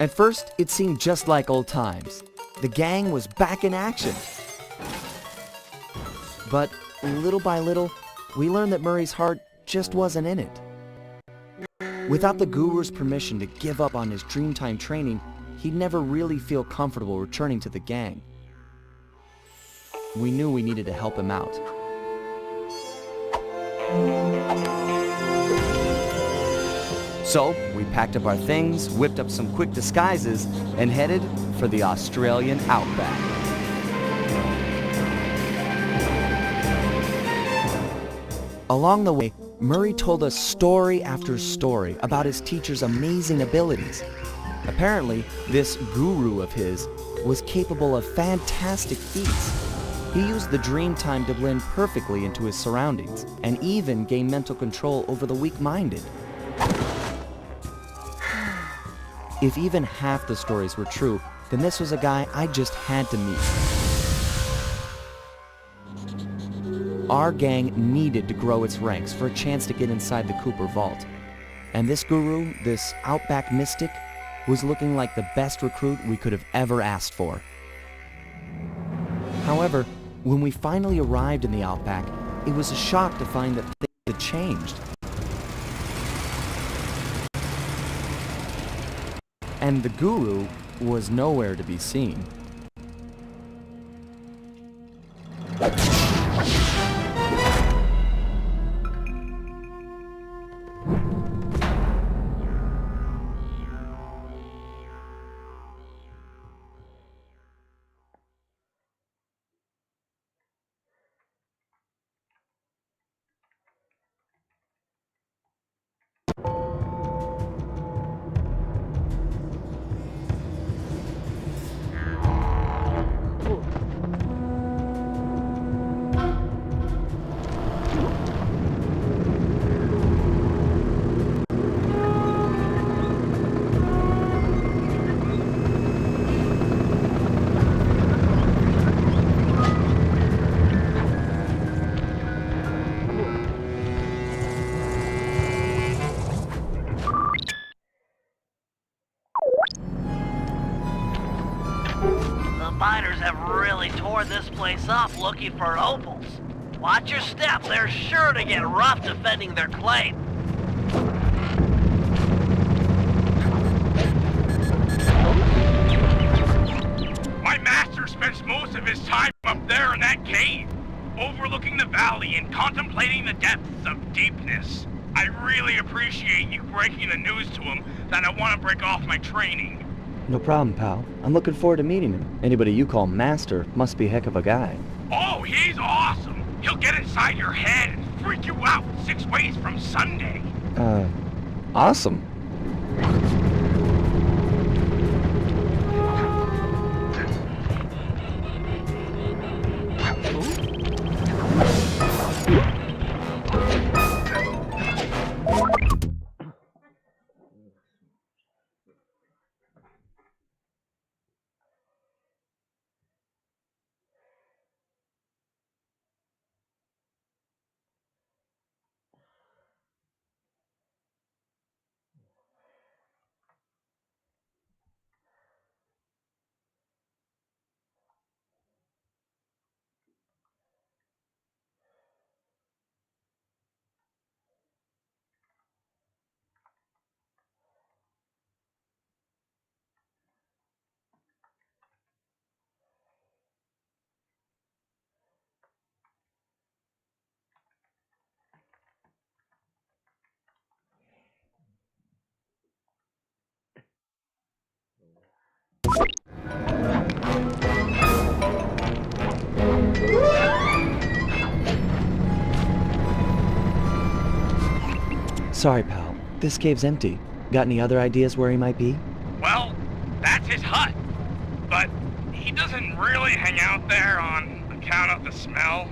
At first, it seemed just like old times. The gang was back in action. But little by little, we learned that Murray's heart just wasn't in it. Without the Guru's permission to give up on his Dreamtime training, he'd never really feel comfortable returning to the gang. We knew we needed to help him out. So, we packed up our things, whipped up some quick disguises, and headed for the Australian outback. Along the way, Murray told us story after story about his teacher's amazing abilities. Apparently, this guru of his was capable of fantastic feats. He used the Dreamtime to blend perfectly into his surroundings, and even gain mental control over the weak-minded. If even half the stories were true, then this was a guy I just had to meet. Our gang needed to grow its ranks for a chance to get inside the Cooper Vault. And this guru, this outback mystic, was looking like the best recruit we could have ever asked for. However, when we finally arrived in the outback, it was a shock to find that things had changed. And the guru was nowhere to be seen. Miners have really torn this place up looking for opals. Watch your step, they're sure to get rough defending their claim. My master spends most of his time up there in that cave, overlooking the valley and contemplating the depths of deepness. I really appreciate you breaking the news to him that I want to break off my training. No problem, pal. I'm looking forward to meeting him. Anybody you call master must be a heck of a guy. Oh, he's awesome! He'll get inside your head and freak you out 6 ways from Sunday. Awesome. Sorry, pal. This cave's empty. Got any other ideas where he might be? Well, that's his hut. But he doesn't really hang out there on account of the smell.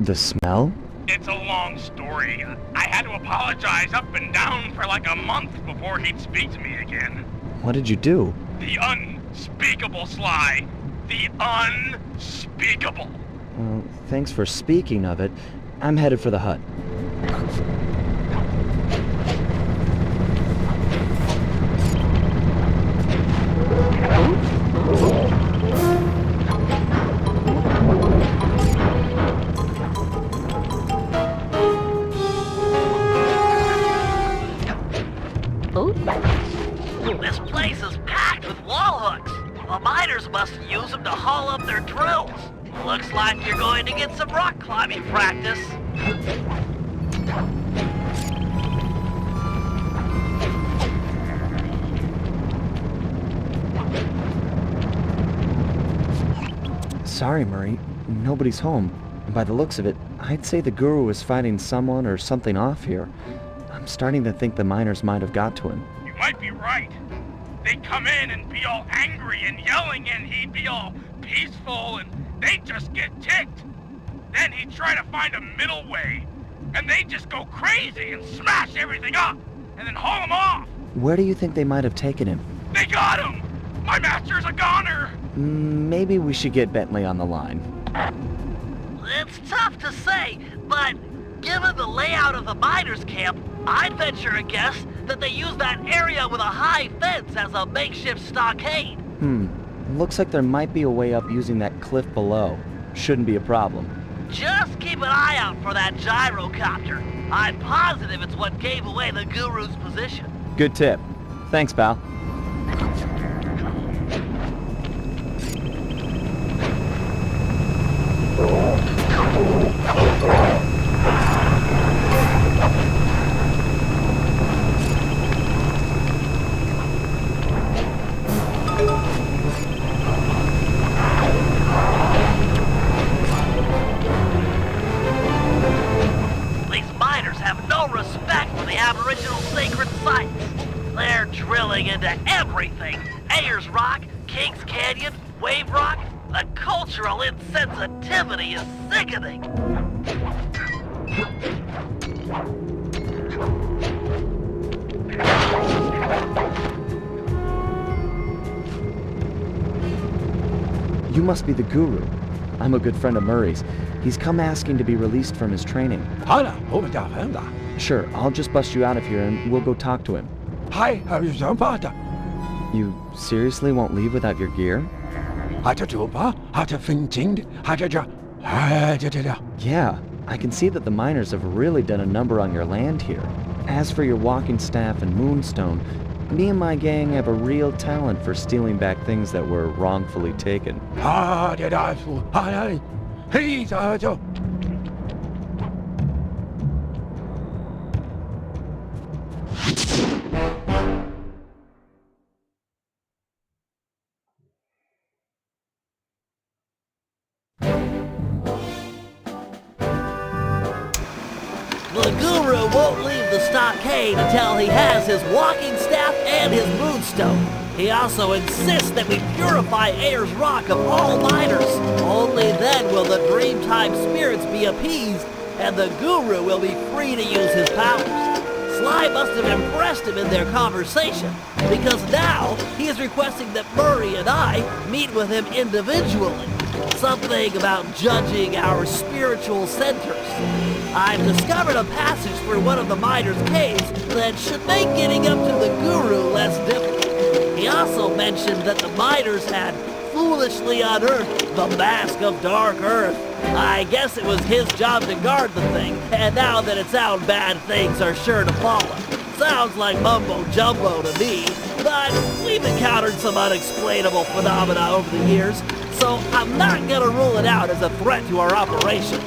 The smell? It's a long story. I had to apologize up and down for like a month before he'd speak to me again. What did you do? The unspeakable, Sly. The unspeakable. Well, thanks for speaking of it. I'm headed for the hut. miners must use them to haul up their drills. Looks like you're going to get some rock climbing practice. Sorry, Murray. Nobody's home. By the looks of it, I'd say the Guru is fighting someone or something off here. I'm starting to think the miners might have got to him. You might be right. They'd come in and be all angry and yelling, and he'd be all peaceful, and they'd just get ticked. Then he'd try to find a middle way, and they'd just go crazy and smash everything up, and then haul him off. Where do you think they might have taken him? They got him! My master's a goner! Maybe we should get Bentley on the line. It's tough to say, but given the layout of the miners' camp, I'd venture a guess that they use that area with a high fence as a makeshift stockade. Looks like there might be a way up using that cliff below. Shouldn't be a problem. Just keep an eye out for that gyrocopter. I'm positive it's what gave away the Guru's position. Good tip. Thanks, pal. These miners have no respect for the Aboriginal sacred sites. They're drilling into everything. Ayers Rock, Kings Canyon, Wave Rock. The cultural insensitivity is sickening. You must be the Guru. I'm a good friend of Murray's. He's come asking to be released from his training. Sure, I'll just bust you out of here and we'll go talk to him. You seriously won't leave without your gear? Yeah, I can see that the miners have really done a number on your land here. As for your walking staff and moonstone, me and my gang have a real talent for stealing back things that were wrongfully taken. The Guru won't leave the stockade until he has his walking staff and his moonstone. He also insists that we purify Ayers Rock of all miners. Only then will the Dreamtime spirits be appeased, and the Guru will be free to use his powers. Sly must have impressed him in their conversation, because now he is requesting that Murray and I meet with him individually. Something about judging our spiritual centers. I've discovered a passage through one of the miners' caves that should make getting up to the Guru less difficult. He also mentioned that the miners had foolishly unearthed the Mask of Dark Earth. I guess it was his job to guard the thing, and now that it's out, bad things are sure to follow. Sounds like mumbo-jumbo to me, but we've encountered some unexplainable phenomena over the years, so I'm not gonna rule it out as a threat to our operation.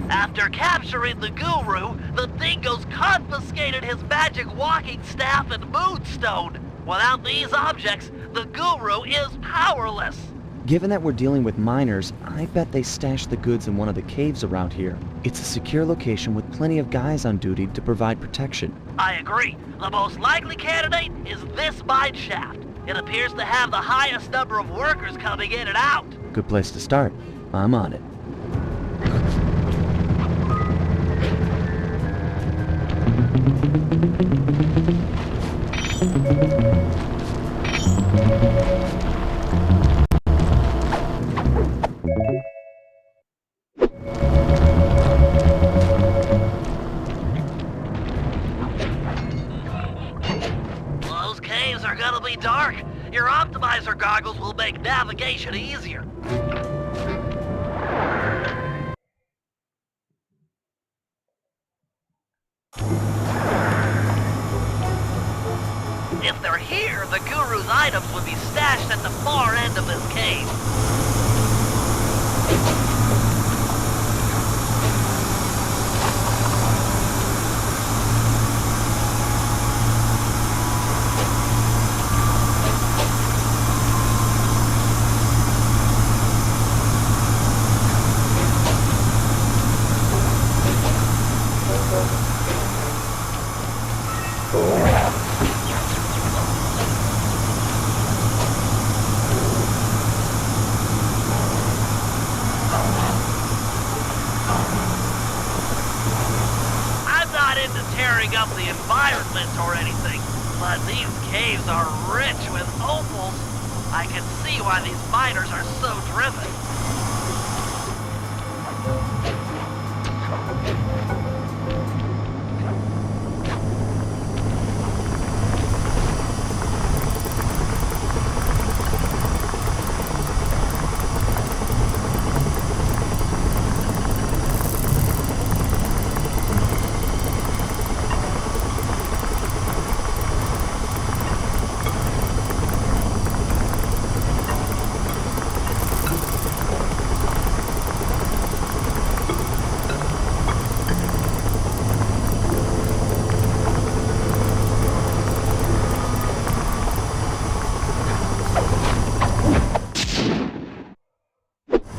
After capturing the Guru, the Dingoes confiscated his magic walking staff and moonstone. Without these objects, The Guru is powerless. Given that we're dealing with miners, I bet they stashed the goods in one of the caves around here. It's a secure location with plenty of guys on duty to provide protection. I agree. The most likely candidate is this mine shaft. It appears to have the highest number of workers coming in and out. Good place to start. I'm on it. Those caves are gonna be dark. Your optimizer goggles will make navigation easier. If they're here, the Guru's items would be stashed at the far end of this cave. I'm not into tearing up the environment or anything, but these caves are rich with opals. I can see why these miners are so driven.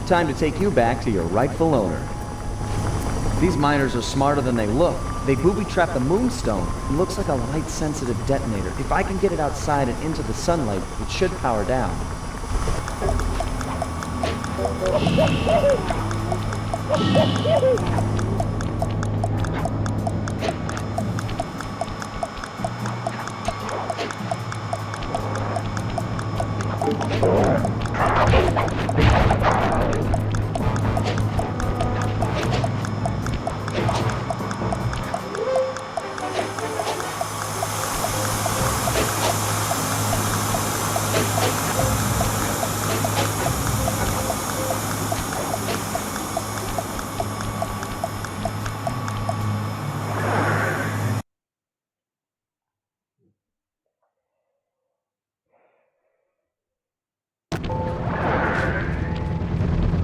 Time to take you back to your rightful owner. These miners are smarter than they look. They booby-trapped the moonstone. It looks like a light-sensitive detonator. If I can get it outside and into the sunlight, it should power down.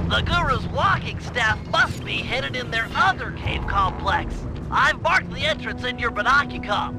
The Guru's walking staff must be hidden in their other cave complex. I've marked the entrance in your binocular.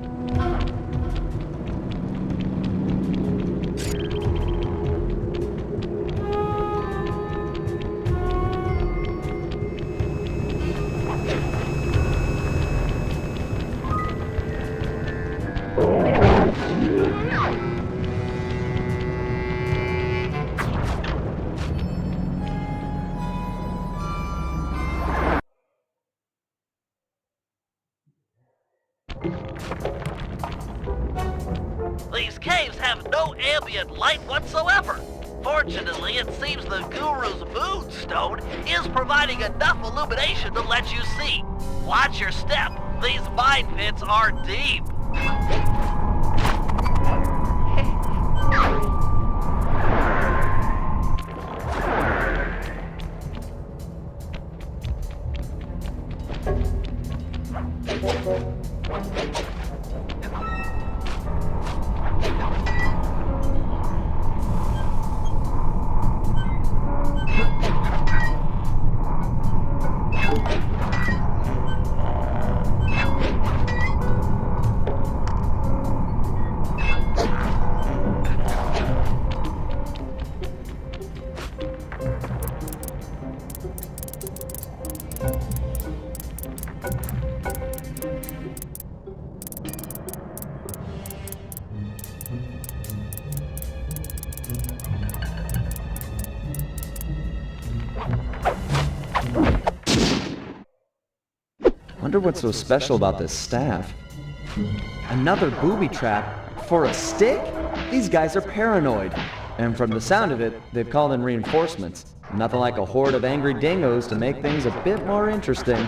These caves have no ambient light whatsoever. Fortunately, it seems the Guru's moonstone is providing enough illumination to let you see. Watch your step. These mine pits are deep. Wonder what's so special about this staff. Another booby trap for a stick? These guys are paranoid. And from the sound of it, they've called in reinforcements. Nothing like a horde of angry dingoes to make things a bit more interesting.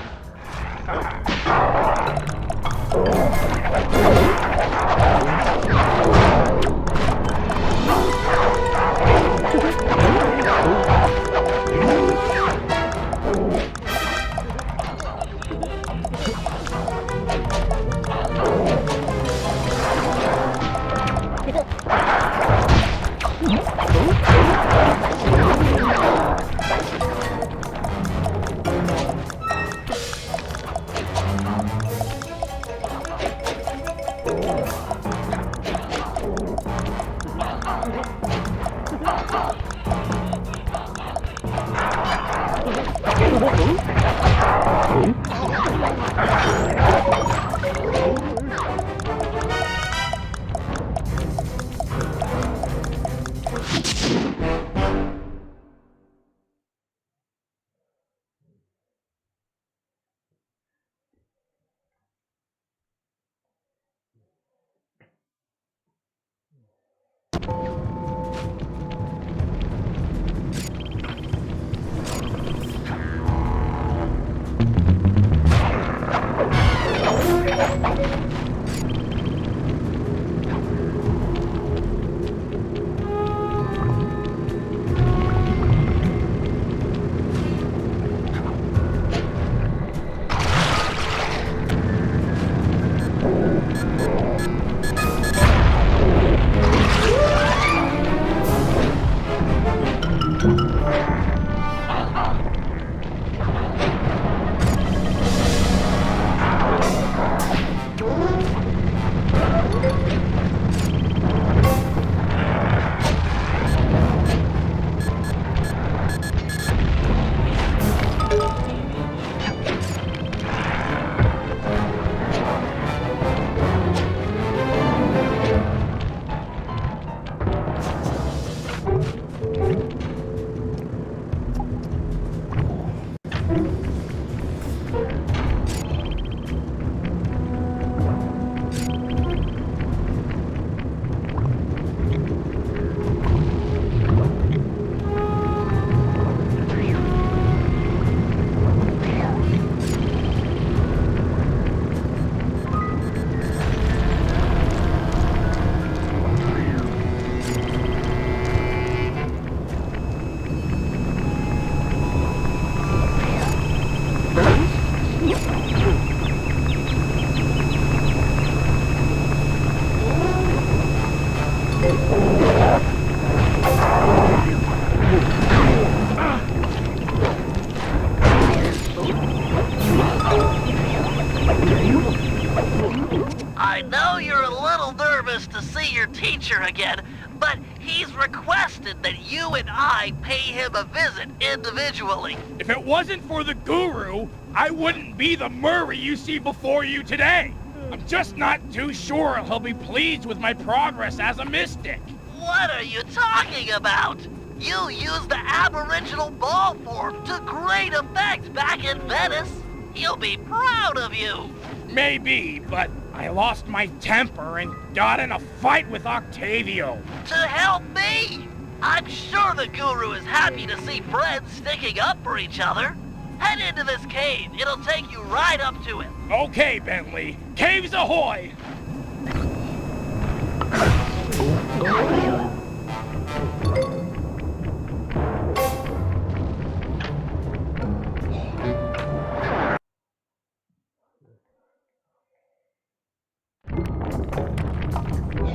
I know you're a little nervous to see your teacher again, but he's requested that you and I pay him a visit individually. If it wasn't for the Guru, I wouldn't be the Murray you see before you today. I'm just not too sure he'll be pleased with my progress as a mystic. What are you talking about? You used the Aboriginal ball form to great effect back in Venice. He'll be proud of you. Maybe, but I lost my temper and got in a fight with Octavio. To help me? I'm sure the Guru is happy to see friends sticking up for each other. Head into this cave. It'll take you right up to it. Okay, Bentley. Caves ahoy!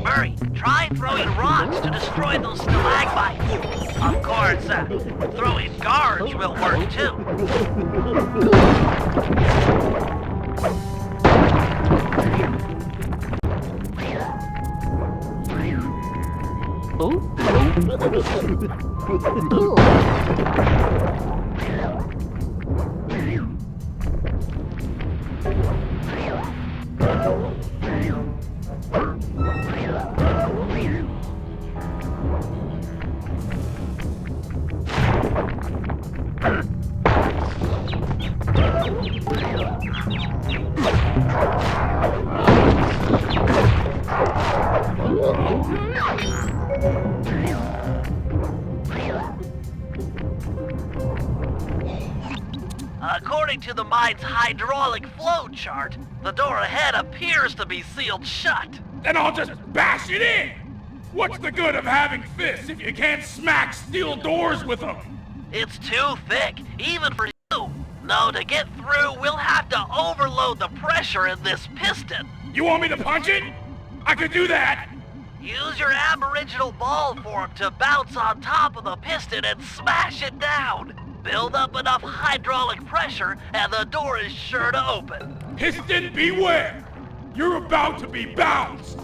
Murray, try throwing rocks to destroy those stalagmites. Of course, throwing guards will work too. line's hydraulic flow chart, the door ahead appears to be sealed shut. Then I'll just bash it in! What's the good of having fists if you can't smack steel doors with them? It's too thick, even for you. No, to get through, we'll have to overload the pressure in this piston. You want me to punch it? I could do that! Use your aboriginal ball form to bounce on top of the piston and smash it down. Build up enough hydraulic pressure and the door is sure to open. Piston, beware! You're about to be bounced!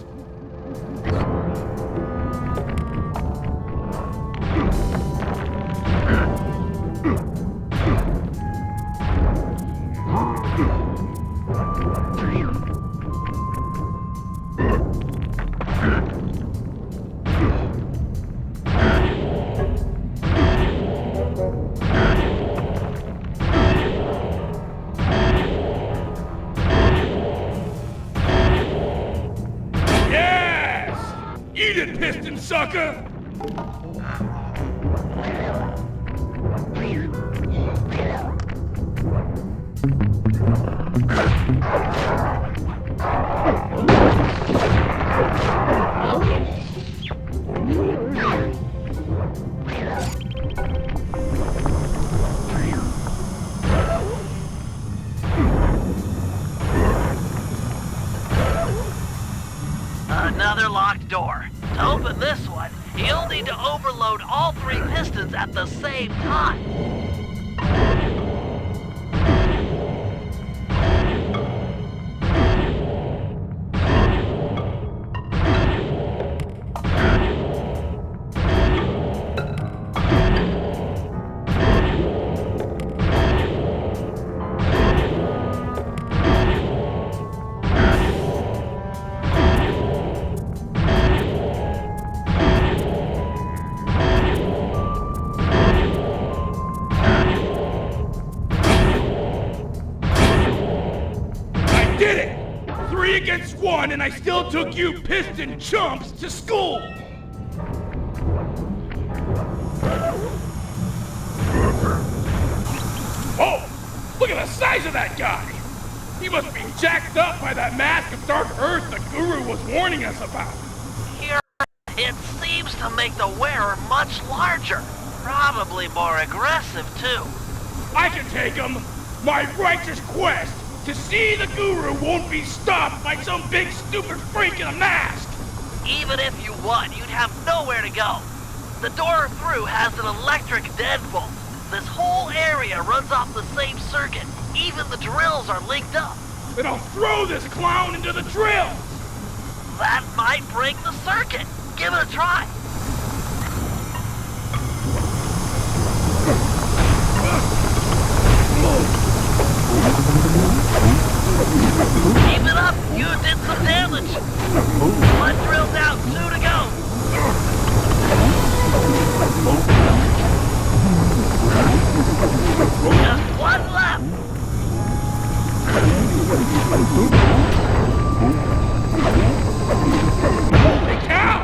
Eat it, piston sucker! Another locked door. To open this one, you'll need to overload all 3 pistons at the same time. Did it! 3 against 1, and I still took you piston chumps to school! Oh! Look at the size of that guy! He must be jacked up by that mask of Dark Earth the Guru was warning us about. Here, it seems to make the wearer much larger. Probably more aggressive, too. I can take him! My righteous quest to see the Guru won't be stopped by some big stupid freak in a mask! Even if you won, you'd have nowhere to go. The door through has an electric deadbolt. This whole area runs off the same circuit. Even the drills are linked up. Then I'll throw this clown into the drill! That might break the circuit. Give it a try. Keep it up! You did some damage! 1 drill down, 2 to go! Just 1 left! Holy cow!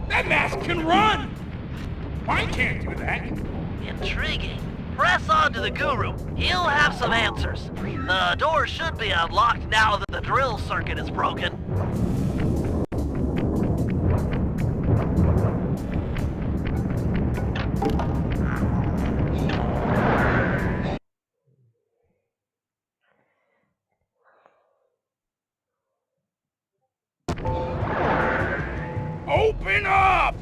That mask can run! Mine can't do that. Intriguing. Press on to the Guru. He'll have some answers. The door should be unlocked now that the drill circuit is broken. Open up!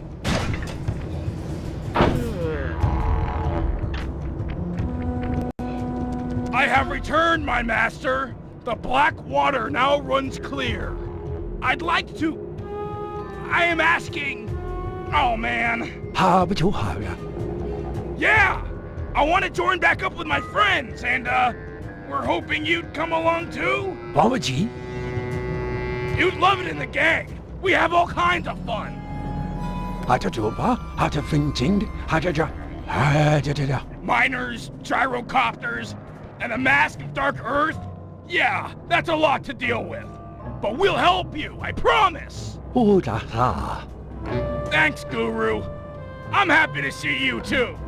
I have returned, my master. The black water now runs clear. I'd like to... I am asking... Oh, man. Yeah! I want to join back up with my friends, and, we're hoping you'd come along, too? You'd love it in the gang. We have all kinds of fun. Miners, gyrocopters, and a mask of Dark Earth? Yeah, that's a lot to deal with. But we'll help you, I promise! Thanks, Guru. I'm happy to see you, too.